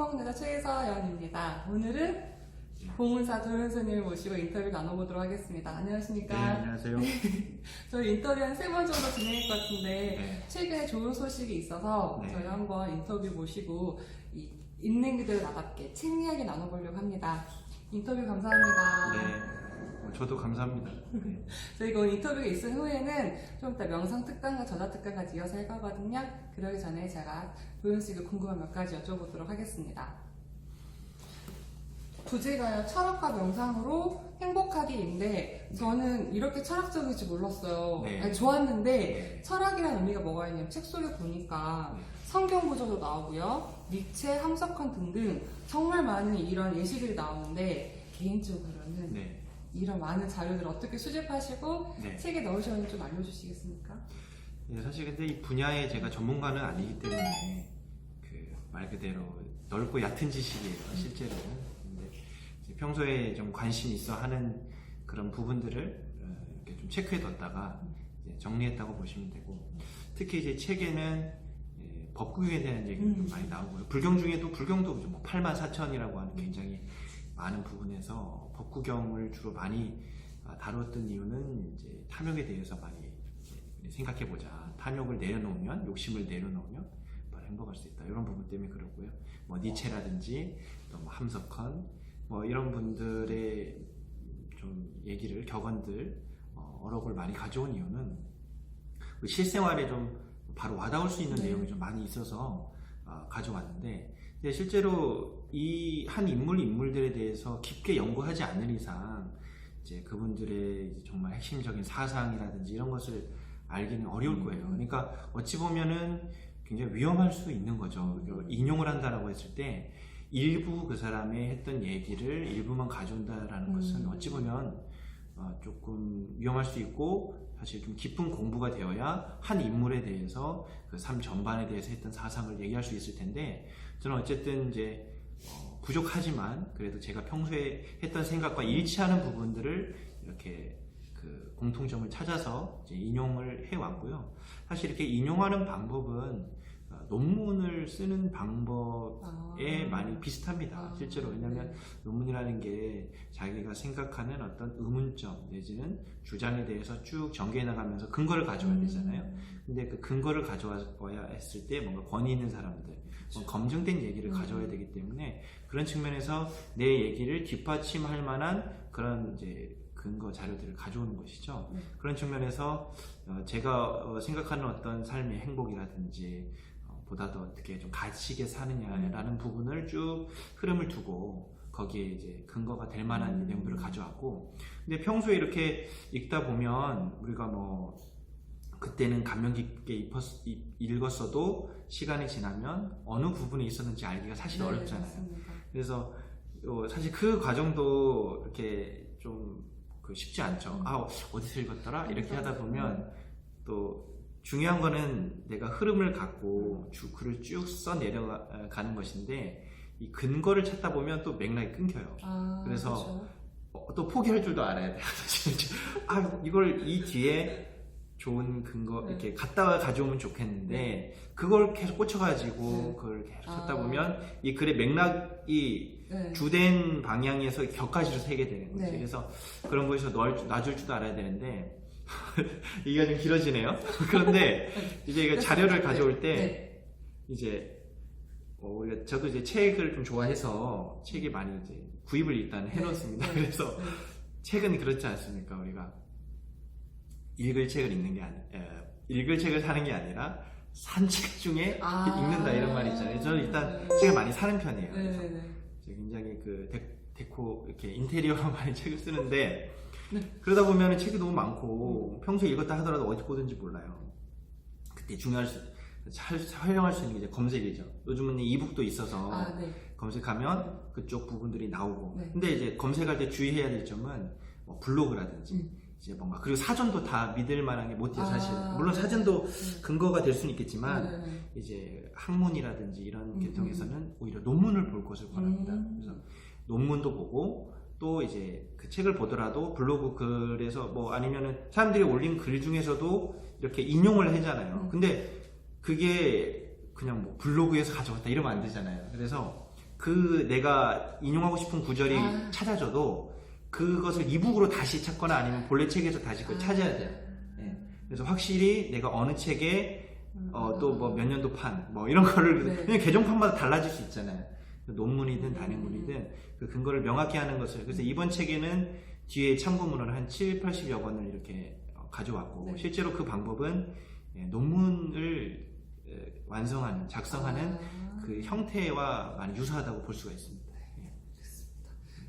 성공여자 최서연입니다. 오늘은 보문사 도윤스님을 모시고 인터뷰 나눠보도록 하겠습니다. 안녕하십니까? 네, 안녕하세요. 저희 인터뷰 한 3번 정도 진행할 것 같은데 네. 최근에 좋은 소식이 있어서 네. 저희 한번 인터뷰 모시고 있는 그대로 나답게 책 이야기 나눠보려고 합니다. 인터뷰 감사합니다. 네, 저도 감사합니다. 네. 저희가 오늘 인터뷰가 있은 후에는 좀 이따 명상 특강과 전화 특강까지 이어서 할 거거든요. 그러기 전에 제가 도윤 씨가 궁금한 몇 가지 여쭤보도록 하겠습니다. 부제가요, 철학과 명상으로 행복하기인데 저는 이렇게 철학적인지 몰랐어요. 네. 아니, 좋았는데 네. 철학이라는 의미가 뭐가 있냐면 책 속에 보니까 네. 성경 구절도 나오고요, 니체, 함석헌 등등 정말 많은 이런 예시들이 나오는데 개인적으로는 네. 이런 많은 자료들을 어떻게 수집하시고 네. 책에 넣으셨는지 좀 알려주시겠습니까? 네, 사실 근데 이 분야에 제가 전문가는 아니기 때문에 그 말 그대로 넓고 얕은 지식이에요, 실제로는. 근데 이제 평소에 좀 관심 있어 하는 그런 부분들을 이렇게 좀 체크해 뒀다가 이제 정리했다고 보시면 되고, 특히 이제 책에는 법구경에 대한 얘기가 좀 많이 나오고요. 불경 중에도 불경도 뭐 84,000이라고 하는 굉장히 많은 부분에서 법구경을 주로 많이 다뤘던 이유는 이제 탐욕에 대해서 많이 생각해보자. 탐욕을 내려놓으면, 욕심을 내려놓으면 바로 행복할 수 있다. 이런 부분 때문에 그렇고요. 뭐 니체라든지 또 뭐 함석헌 뭐 이런 분들의 좀 얘기를, 격언들, 어록을 많이 가져온 이유는 우리 실생활에 좀 바로 와닿을 수 있는 네. 내용이 좀 많이 있어서 가져왔는데, 근데 실제로 이 한 인물들에 대해서 깊게 연구하지 않는 이상 이제 그분들의 이제 정말 핵심적인 사상이라든지 이런 것을 알기는 어려울 거예요. 그러니까 어찌 보면은 굉장히 위험할 수 있는 거죠. 인용을 한다라고 했을 때 일부 그 사람의 했던 얘기를 일부만 가져온다라는 것은 어찌 보면 조금 위험할 수 있고, 사실 좀 깊은 공부가 되어야 한 인물에 대해서 그 삶 전반에 대해서 했던 사상을 얘기할 수 있을 텐데, 저는 어쨌든 이제 부족하지만 그래도 제가 평소에 했던 생각과 일치하는 부분들을 이렇게 그 공통점을 찾아서 이제 인용을 해왔고요. 사실 이렇게 인용하는 방법은 논문을 쓰는 방법에 많이 비슷합니다. 실제로. 왜냐하면 논문이라는 게 자기가 생각하는 어떤 의문점 내지는 주장에 대해서 쭉 전개해 나가면서 근거를 가져와야 되잖아요. 근데 그 근거를 가져와야 했을 때 뭔가 권위 있는 사람들, 검증된 얘기를 가져와야 되기 때문에 그런 측면에서 내 얘기를 뒷받침할 만한 그런 이제 근거 자료들을 가져오는 것이죠. 그런 측면에서 제가 생각하는 어떤 삶의 행복이라든지 보다 더 어떻게 좀 가치 있게 사느냐라는 부분을 쭉 흐름을 두고 거기에 이제 근거가 될 만한 내용들을 가져왔고, 근데 평소에 이렇게 읽다 보면 우리가 뭐 그때는 감명 깊게 읽었어도 시간이 지나면 어느 부분에 있었는지 알기가 사실 어렵잖아요. 맞습니다. 그래서 사실 그 과정도 이렇게 좀 쉽지 않죠. 어디서 읽었더라? 이렇게 하다 보면 또 중요한 거는 내가 흐름을 갖고 글을 쭉 써 내려가는 것인데, 이 근거를 찾다 보면 또 맥락이 끊겨요. 그래서 그렇죠. 또 포기할 줄도 알아야 돼요. 이걸 이 뒤에 좋은 근거 이렇게 갖다가 가져오면 좋겠는데 그걸 계속 꽂혀가지고 그걸 계속 찾다 보면 이 글의 맥락이 주된 방향에서 격가지로 새게 되는 거죠. 그래서 그런 곳에서 놔줄 줄도 알아야 되는데 얘기가 좀 길어지네요. 그런데 이제 이거 자료를 가져올 때 이제 저도 이제 책을 좀 좋아해서 책이 많이 이제 구입을 일단 해놓습니다. 그래서 책은 그렇지 않습니까? 우리가 읽을 책을 읽을 책을 사는 게 아니라 산 책 중에 읽는다 이런 말이 있잖아요. 저는 일단 책을 많이 사는 편이에요. 그래서 굉장히 그 데코 이렇게 인테리어로 많이 책을 쓰는데, 그러다 보면 책이 너무 많고 평소에 읽었다 하더라도 어디 보든지 몰라요. 그때 활용할 수 있는 게 이제 검색이죠. 요즘은 이북도 있어서 검색하면 그쪽 부분들이 나오고. 근데 이제 검색할 때 주의해야 될 점은 뭐 블로그라든지 이제 뭔가, 그리고 사전도 다 믿을 만한 게 못 돼요, 사실. 물론 사전도 근거가 될 수는 있겠지만 이제 학문이라든지 이런 계통에서는 오히려 논문을 볼 것을 권합니다. 그래서 논문도 보고, 또 이제 그 책을 보더라도 블로그 글에서 뭐 아니면은 사람들이 올린 글 중에서도 이렇게 인용을 하잖아요. 근데 그게 그냥 뭐 블로그에서 가져왔다 이러면 안 되잖아요. 그래서 그 내가 인용하고 싶은 구절이 아. 찾아져도 그것을 이북으로 다시 찾거나 아니면 본래 책에서 다시 그걸 찾아야 돼요. 예. 그래서 확실히 내가 어느 책에 또 뭐 몇 년도판 뭐 이런 거를 네. 그냥 개정판마다 달라질 수 있잖아요. 논문이든 단행본이든 그 근거를 명확히 하는 것을 그래서 이번 책에는 뒤에 참고문을 한 7, 80여 권을 이렇게 가져왔고 네. 실제로 그 방법은 논문을 완성하는 작성하는 그 형태와 많이 유사하다고 볼 수가 있습니다.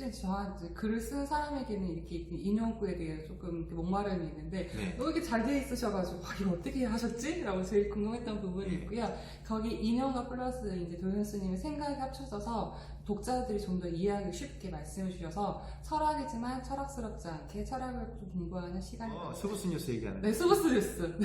사실 저한테 글을 쓰는 사람에게는 이렇게 인용구에 대해 조금 이렇게 목마름이 있는데 네. 이렇게 잘 돼 있으셔가지고 이거 어떻게 하셨지? 라고 제일 궁금했던 부분이 있고요. 거기 인용과 플러스 이제 도현수님의 생각이 합쳐져서 독자들이 좀 더 이해하기 쉽게 말씀해 주셔서 철학이지만 철학스럽지 않게 철학을 좀 공부하는 시간이 스브스 뉴스 얘기하는 네, 스브스 뉴스.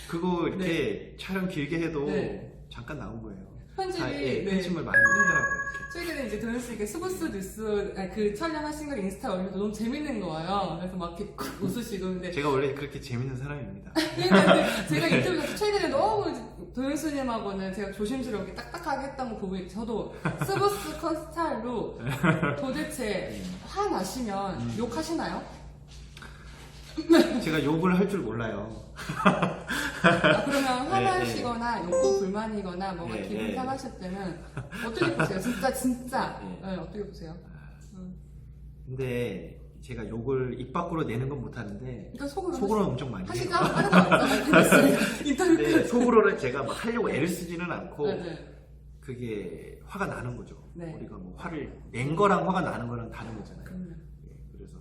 그거 이렇게 촬영 길게 해도 네. 잠깐 나온 거예요. 편집이 네. 네. 편집을 많이 하더라고요. 최근에 이제 도현씨가 스브스 뉴스 그 촬영하신 걸 인스타에 올려도 너무 재밌는 거예요. 그래서 막 이렇게 웃으시고 근데 제가 원래 그렇게 재밌는 사람입니다. 근데 제가 인터뷰에서 최근에 너무 도현수님하고는 제가 조심스럽게 딱딱하게 했던 부분이 저도 스브스 컷 스타일로 도대체 화나시면 욕하시나요? 제가 욕을 할 줄 몰라요. 그러면 화나시거나 욕구 불만이거나 뭔가 네, 기분 네. 상하실 때는 어떻게 보세요? 진짜 네. 네, 어떻게 보세요? 근데 제가 욕을 입 밖으로 내는 건 못하는데 그러니까 속으로는 엄청 많이 하시죠? 해요. 인터뷰 네, 속으로는 제가 막 하려고 애를 쓰지는 않고 네. 그게 화가 나는 거죠. 네. 우리가 뭐 화를 낸 거랑 화가 나는 거랑 다른 거잖아요. 그럼요. 그래서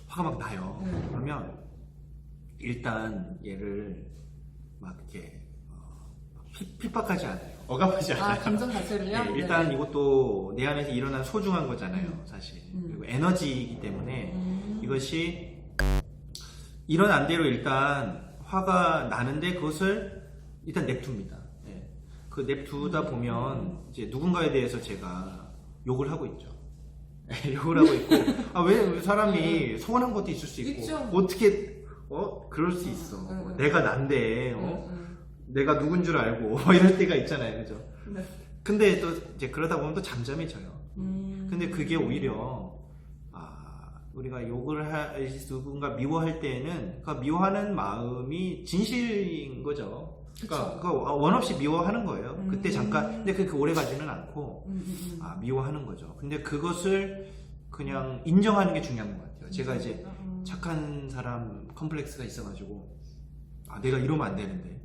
화가 막 나요. 네. 그러면 일단 얘를 막 이렇게 핍박하지 않아요. 억압하지 않아요. 감정 자체를요? 네, 일단 이것도 내 안에서 일어난 소중한 거잖아요, 사실. 그리고 에너지이기 때문에 이것이 일어난 대로 일단 화가 나는데 그것을 일단 냅둡니다. 네. 그 냅두다 보면 이제 누군가에 대해서 제가 욕을 하고 있죠. 욕을 하고 있고, 왜 사람이 서운한 것도 있을 수 있고, 있죠. 어떻게, 그럴 수 있어. 내가 난데, 내가 누군 줄 알고, 이럴 때가 있잖아요. 그죠? 네. 근데 또 이제 그러다 보면 또 잠잠해져요. 근데 그게 오히려, 우리가 욕을 누군가 미워할 때에는, 그 미워하는 마음이 진실인 거죠. 그러니까 원 없이 미워하는 거예요. 그때 잠깐, 근데 그렇게 오래 가지는 않고, 미워하는 거죠. 근데 그것을 그냥 인정하는 게 중요한 것 같아요. 제가 이제 착한 사람 컴플렉스가 있어가지고, 내가 이러면 안 되는데.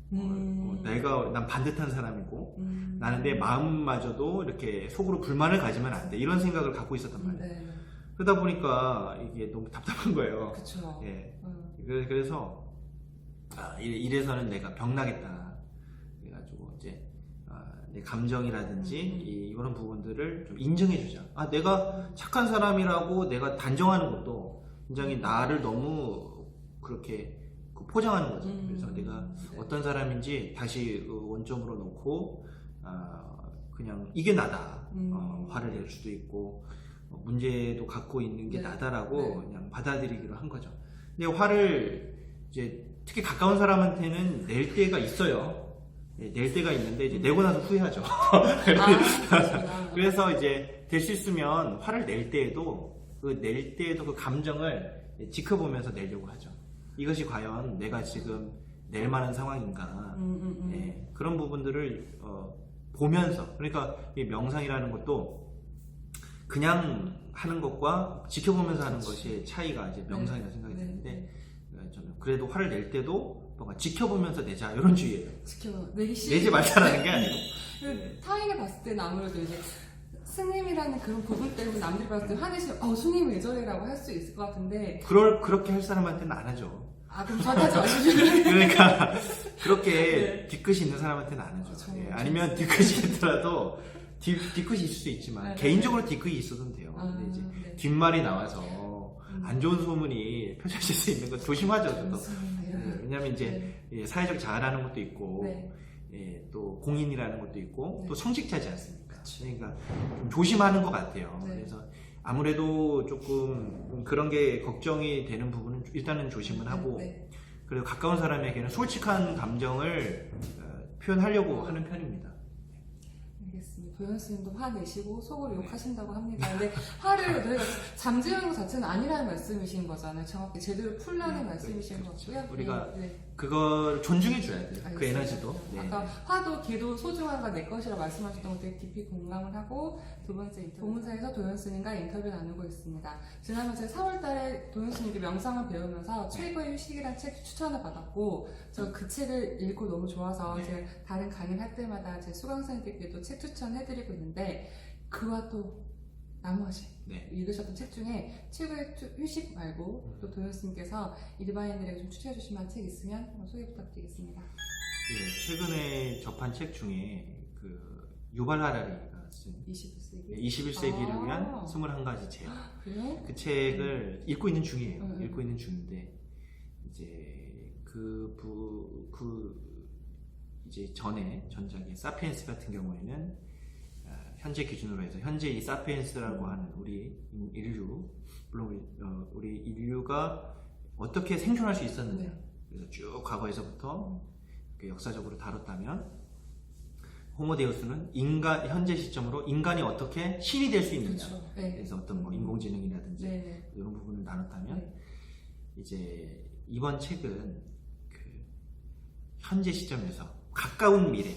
난 반듯한 사람이고, 나는 내 마음마저도 이렇게 속으로 불만을 가지면 안 돼. 이런 생각을 갖고 있었단 말이에요. 네. 그러다 보니까 이게 너무 답답한 거예요. 그쵸. 예. 그래서, 이래서는 내가 병나겠다. 그래가지고 이제, 내 감정이라든지 이런 부분들을 좀 인정해주자. 내가 착한 사람이라고 내가 단정하는 것도 굉장히 나를 너무 그렇게 포장하는 거죠. 그래서 내가 어떤 사람인지 다시 원점으로 놓고 그냥 이게 나다. 화를 낼 수도 있고 문제도 갖고 있는 게 나다라고 그냥 받아들이기로 한 거죠. 근데 화를 이제 특히 가까운 사람한테는 낼 때가 있어요. 낼 때가 있는데 이제 내고 나서 후회하죠. 그래서 이제 될 수 있으면 화를 낼 때에도 그 감정을 지켜보면서 내려고 하죠. 이것이 과연 내가 지금 낼 만한 상황인가. 그런 부분들을 보면서, 그러니까 이 명상이라는 것도 그냥 하는 것과 지켜보면서 하는 것이 차이가 이제 명상이라고 생각이 드는데, 저는 그래도 화를 낼 때도 뭔가 지켜보면서 내자, 이런 주의예요. 내지 말자라는 게 아니고. 타인이 봤을 때는 아무래도 이제 스님이라는 그런 부분 때문에 남들이 봤을 때 화내시면 스님 왜 저래라고 할 수 있을 것 같은데 그렇게 할 사람한테는 안 하죠. 그럼 저한테 마시죠. 그러니까 그렇게 뒤끝이 있는 사람한테는 안 하죠. 아니면 뒤끝이 있더라도 뒤끝이 있을 수 있지만 개인적으로 뒤끝이 있어도 돼요. 근데 이제 뒷말이 나와서 안 좋은 소문이 펼쳐질 수 있는 거 조심하죠. 저도. 왜냐하면 이제 사회적 자아라는 것도 있고 또 공인이라는 것도 있고 또 성직자지 않습니까? 그러니까 좀 조심하는 것 같아요. 그래서 아무래도 조금 그런 게 걱정이 되는 부분은 일단은 조심을 하고 그리고 가까운 사람에게는 솔직한 감정을 표현하려고 하는 편입니다. 알겠습니다. 도현 스님도 화내시고 속으로 욕하신다고 합니다. 근데 화를 저희가 잠재우는 것 자체는 아니라는 말씀이신 거잖아요. 정확히 제대로 풀라는 말씀이신 그렇죠. 거고요. 우리가 네. 그걸 존중해 줘야 돼요. 그 알겠습니다. 에너지도. 네. 아까 화도 걔도 소중한가 내 것이라 말씀하셨던 거 되게 깊이 공감을 하고 두 번째 인터뷰 본사에서 도현 스님과 인터뷰 나누고 있습니다. 지난번 제가 4월달에 도현 스님께 명상을 배우면서 최고의 휴식이라는 책 추천을 받았고 저 그 책을 읽고 너무 좋아서 네. 제가 다른 강의를 할 때마다 제 수강생들께도 책 추천해드리고 있는데 그와 또 나머지 네. 읽으셨던 책 중에 최고의 휴식 말고 또 도현 스님께서 일반인들에게 좀 추천해 주실 만한 책 있으면 한번 소개 부탁드리겠습니다. 예, 최근에 접한 책 중에 그 유발 하라리가 쓴 21세기? 21세기를 위한 21가지 제약. 그래요? 그 책을 읽고 있는 중이에요. 음. 읽고 있는 중인데 이제 이제 전작의 사피엔스 같은 경우에는 현재 기준으로 해서 현재 이 사피엔스라고 하는 우리 인류, 물론 우리 인류가 어떻게 생존할 수 있었느냐. 네. 그래서 쭉 과거에서부터 역사적으로 다뤘다면 호모데우스는 현재 시점으로 인간이 어떻게 신이 될 수 있느냐. 그렇죠. 네. 그래서 어떤 뭐 인공지능이라든지 네. 이런 부분을 나눴다면 네. 이제 이번 책은 그 현재 시점에서 가까운 미래,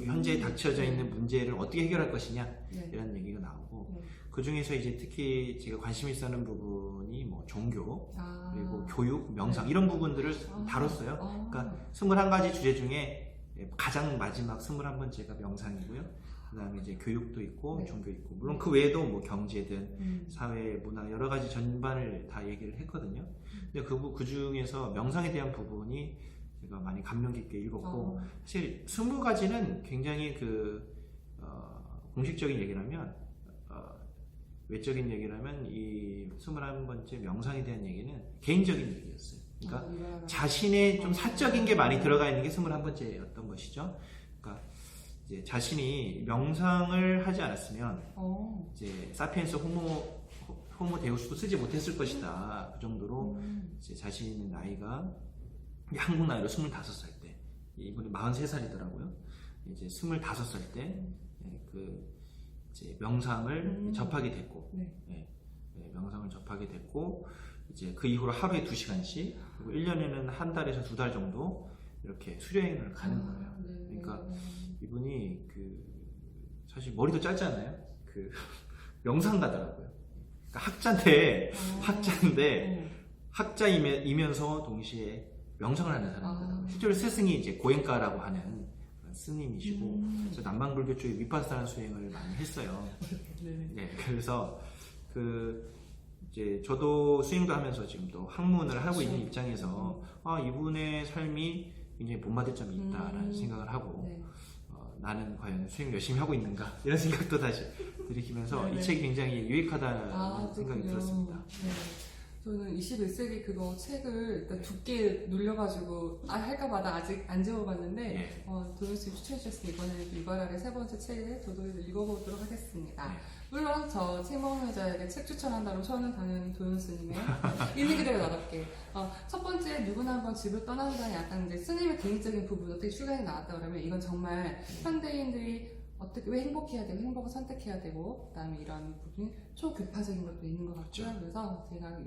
현재에 닥쳐져 있는 문제를 어떻게 해결할 것이냐 네. 이런 얘기가 나오고 네. 그 중에서 이제 특히 제가 관심 있어하는 부분이 뭐 종교 그리고 교육, 명상 네. 이런 부분들을 다뤘어요. 그러니까 21가지 주제 중에 가장 마지막 21번째가 명상이고요. 그 다음에 이제 교육도 있고 네. 종교 있고 물론 네. 그 외에도 뭐 경제든 사회, 문화 여러 가지 전반을 다 얘기를 했거든요. 근데 그 중에서 명상에 대한 부분이 제가 많이 감명 깊게 읽었고 사실 20가지는 굉장히 공식적인 얘기라면 외적인 얘기라면 이 21번째 명상에 대한 얘기는 개인적인 얘기였어요. 그러니까 자신의 좀 사적인 게 많이 들어가 있는 게 21번째였던 것이죠. 그러니까 이제 자신이 명상을 하지 않았으면 이제 사피엔스 호모 데우스도 쓰지 못했을 것이다. 그 정도로 이제 자신의 나이가 한국 나이로 25살 때 이분이 43살이더라고요. 이제 25살 때 이제 명상을 접하게 됐고 명상을 접하게 됐고 이제 그 이후로 하루에 2시간씩 그리고 1년에는 한 달에서 2달 정도 이렇게 수료여행을 가는 거예요. 그러니까 이분이 사실 머리도 짧잖아요. 명상가더라고요. 그러니까 학자인데 학자이면서 동시에 명상을 하는 사람이더라고요. 실제로 스승이 이제 고행가라고 하는 그런 스님이시고 그래서 남방불교 쪽에 위파사나 수행을 많이 했어요. 네, 그래서 이제 저도 수행도 하면서 지금 또 학문을 하고 있는 입장에서 이분의 삶이 굉장히 본받을 점이 있다라는 생각을 하고 나는 과연 수행을 열심히 하고 있는가 이런 생각도 다시 들이키면서 이 책이 굉장히 유익하다는 생각이 들었습니다. 네. 저는 21세기 그거 책을 일단 두께 눌려가지고 할까봐다 아직 안 적어봤는데 도현 씨 추천해주셨으니 이번에는 이발아의 세 번째 책을 저도 읽어보도록 하겠습니다. 물론 저 책 먹는 여자에게 책 추천한다면 저는 당연히 도현 스님의 있는 그대로 나답게 첫 번째 누구나 한번 집을 떠난다는 약간 이제 스님의 개인적인 부분 어떻게 출간이 나왔다 그러면 이건 정말 현대인들이 어떻게 왜 행복해야 되고 행복을 선택해야 되고 그다음에 이런 부분이 초교파적인 것도 있는 것 같고요. 그래서 제가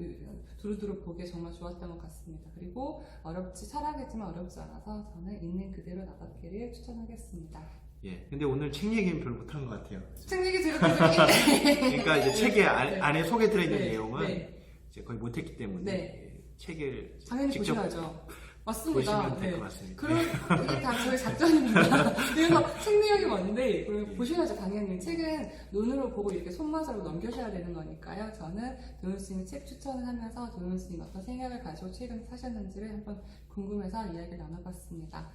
두루두루 보기에 정말 좋았던 것 같습니다. 그리고 철학이지만 어렵지 않아서 저는 있는 그대로 나답게를 추천하겠습니다. 예, 근데 오늘 책 얘기는 별로 못한 것 같아요. 책 얘기 들었거든요. 그러니까 이제 책의 안에 속에 들어있는 내용은 이제 거의 못했기 때문에 책을 당연히 직접 보셔야죠. 맞습니다. 보시면 될 것 같습니다. 그럼 이게 다 저희 작전입니다. 그래서 책 내용이 뭔데 그럼 보셔야죠. 당연히 책은 눈으로 보고 이렇게 손맛으로 넘겨셔야 되는 거니까요. 저는 도현 스님의 책 추천을 하면서 도현 스님 어떤 생각을 가지고 책을 사셨는지를 한번 궁금해서 이야기를 나눠봤습니다.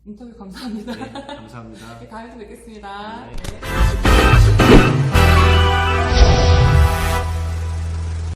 인터뷰 감사합니다. 네, 감사합니다. 다음에 또 뵙겠습니다. 네. 네.